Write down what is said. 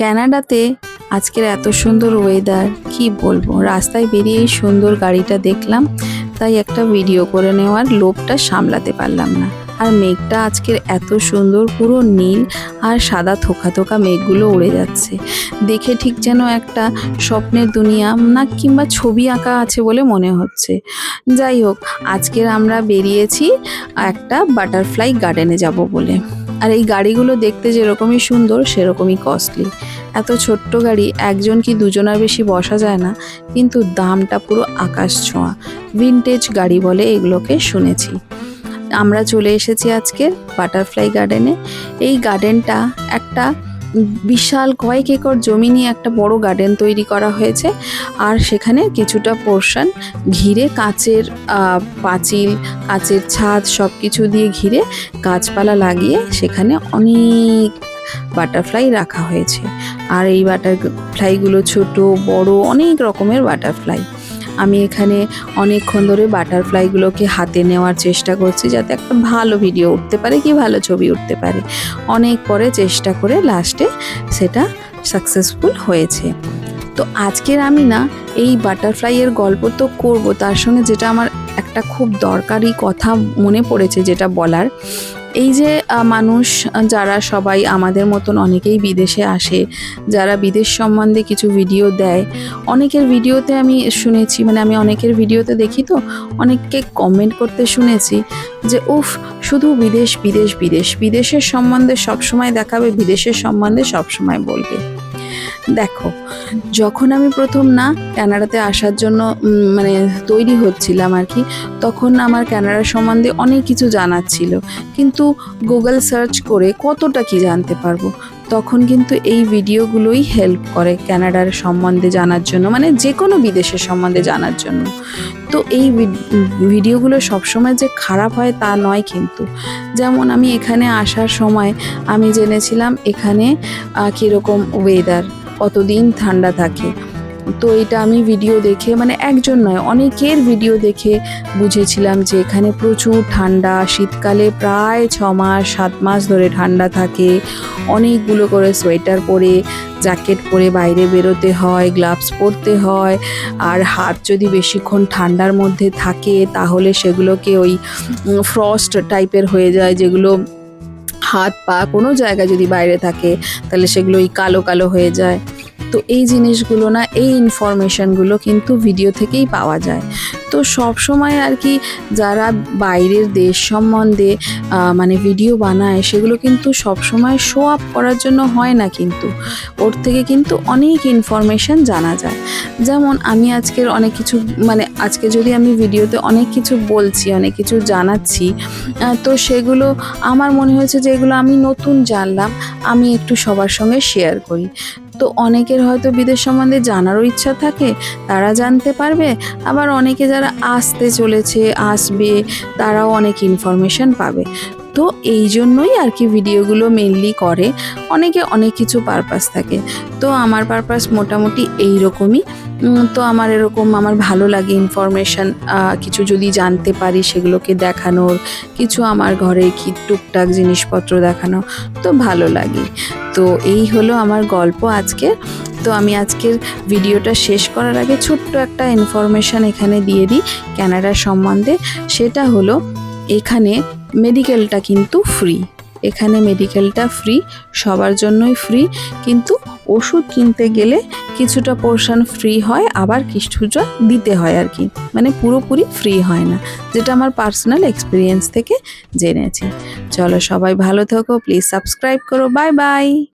কানাডাতে আজকের এত সুন্দর ওয়েদার কি বলবো। রাস্তায় বেরিয়েই সুন্দর গাড়িটা দেখলাম, তাই একটা ভিডিও করে নেওয়ার লোভটা সামলাতে পারলাম না। আর মেঘটা আজকের এত সুন্দর, পুরো নীল আর সাদা থোকা থোকা মেঘগুলো উড়ে যাচ্ছে, দেখে ঠিক যেন একটা স্বপ্নের দুনিয়া না কিংবা ছবি আঁকা আছে বলে মনে হচ্ছে। যাই হোক, আজকের আমরা বেরিয়েছি একটা বাটারফ্লাই গার্ডেনে যাব বলে। আর এই গাড়িগুলো দেখতে যেরকমই সুন্দর সেরকমই কস্টলি। এত ছোট্ট গাড়ি, একজন কি দুজনের বেশি বসা যায় না, কিন্তু দামটা পুরো আকাশ ছোঁয়া। ভিনটেজ গাড়ি বলে এগুলোকে শুনেছি। আমরা চলে এসেছি আজকের বাটারফ্লাই গার্ডেনে। এই গার্ডেনটা একটা বিশাল কয়েক একর জমি নিয়ে একটা বড় গার্ডেন তৈরি করা হয়েছে। আর সেখানে কিছুটা পোর্শন ঘিরে কাঁচের পাঁচিল, কাঁচের ছাদ সব কিছু দিয়ে ঘিরে গাছপালা লাগিয়ে সেখানে অনেক বাটারফ্লাই রাখা হয়েছে। আর এই বাটারফ্লাইগুলো ছোট বড় অনেক রকমের বাটারফ্লাই। আমি এখানে অনেকক্ষণ ধরে বাটারফ্লাইগুলোকে হাতে নেওয়ার চেষ্টা করছি, যাতে একটা ভালো ভিডিও উঠতে পারে কি ভালো ছবি উঠতে পারে। অনেক পরে চেষ্টা করে লাস্টে সেটা সাকসেসফুল হয়েছে। তো আজকের আমি না এই বাটারফ্লাইয়ের গল্প তো করব, তার সঙ্গে যেটা আমার একটা খুব দরকারি কথা মনে পড়েছে যেটা বলার। এই যে মানুষ যারা সবাই আমাদের মতন অনেকেই বিদেশে আসে, যারা বিদেশ সম্বন্ধে কিছু ভিডিও দেয়, অনেকের ভিডিওতে আমি শুনেছি, মানে আমি অনেকের ভিডিওতে দেখি তো অনেককে কমেন্ট করতে শুনেছি যে উফ, শুধু বিদেশ বিদেশ বিদেশ, বিদেশের সম্বন্ধে সবসময় দেখাবে, বিদেশের সম্বন্ধে সবসময় বলবে। দেখো, যখন আমি প্রথম না কানাডাতে আসার জন্য মানে তৈরি হচ্ছিলাম আর কি, তখন আমার কানাডা সম্বন্ধে অনেক কিছু জানার ছিল, কিন্তু গুগল সার্চ করে কতটা কি জানতে পারবো। তখন কিন্তু এই ভিডিওগুলোই হেল্প করে কানাডার সম্বন্ধে জানার জন্য, মানে যে কোনো বিদেশের সম্বন্ধে জানার জন্য। তো এই ভিডিওগুলো সবসময় যে খারাপ হয় তা নয় কিন্তু। যেমন আমি এখানে আসার সময় আমি জেনেছিলাম এখানে কীরকম ওয়েদার, কতদিন ঠান্ডা থাকে। তো এটা আমি ভিডিও দেখে, মানে একজন নয় অনেকের ভিডিও দেখে বুঝেছিলাম যে এখানে প্রচুর ঠান্ডা। শীতকালে প্রায় 6 মাস 7 মাস ধরে ঠান্ডা থাকে। অনেকগুলো করে সোয়েটার পরে, জ্যাকেট পরে বাইরে বেরোতে হয়, গ্লাভস পরতে হয়। আর হাত যদি বেশিক্ষণ ঠান্ডার মধ্যে থাকে তাহলে সেগুলোকে ওই ফ্রস্ট টাইপের হয়ে যায়, যেগুলো হাত পা কোনো জায়গায় যদি বাইরে থাকে তাহলে সেগুলো ওই কালো কালো হয়ে যায়। তো এই জিনিসগুলো না, এই ইনফরমেশানগুলো কিন্তু ভিডিও থেকেই পাওয়া যায়। তো সব সময় আর কি যারা বাইরের দেশ সম্বন্ধে মানে ভিডিও বানায়, সেগুলো কিন্তু সব সময় শো আপ করার জন্য হয় না, কিন্তু ওর থেকে কিন্তু অনেক ইনফরমেশান জানা যায়। যেমন আমি আজকের অনেক কিছু, মানে আজকে যদি আমি ভিডিওতে অনেক কিছু বলছি, অনেক কিছু জানাচ্ছি, তো সেগুলো আমার মনে হয়েছে যে এগুলো আমি নতুন জানলাম, আমি একটু সবার সঙ্গে শেয়ার করি। তো অনেকের হয়তো বিদেশ সম্বন্ধে জানারও ইচ্ছা থাকে, তারা জানতে পারবে। আবার অনেকে যারা আসতে চলেছে, আসবে, তারাও অনেক ইনফরমেশান পাবে। তো এই জন্যই আর কি ভিডিওগুলো মেনলি করে। অনেকে অনেক কিছু পারপাস থাকে, তো আমার পারপাস মোটামুটি এই রকমই। তো আমার এরকম আমার ভালো লাগে ইনফরমেশান কিছু যদি জানতে পারি সেগুলোকে দেখানোর, কিছু আমার ঘরে কি টুকটাক জিনিসপত্র দেখানো, তো ভালো লাগে। তো এই হলো আমার গল্প আজকে। তো আমি আজকের ভিডিওটা শেষ করার আগে ছোট্ট একটা ইনফরমেশান এখানে দিয়ে দিই কানাডা সম্বন্ধে। সেটা হলো এখানে মেডিকেলটা কিন্তু ফ্রি। এখানে মেডিকেলটা ফ্রি, সবার জন্যই ফ্রি, কিন্তু ওষুধ কিনতে গেলে কিছুটা পোর্শন ফ্রি হয়, আবার কিছুটা দিতে হয় আর কি, মানে পুরোপুরি ফ্রি হয় না, যেটা আমার পার্সোনাল এক্সপিরিয়েন্স থেকে জেনেছি। চলো সবাই ভালো থাকো, প্লিজ সাবস্ক্রাইব করো, বাই বাই।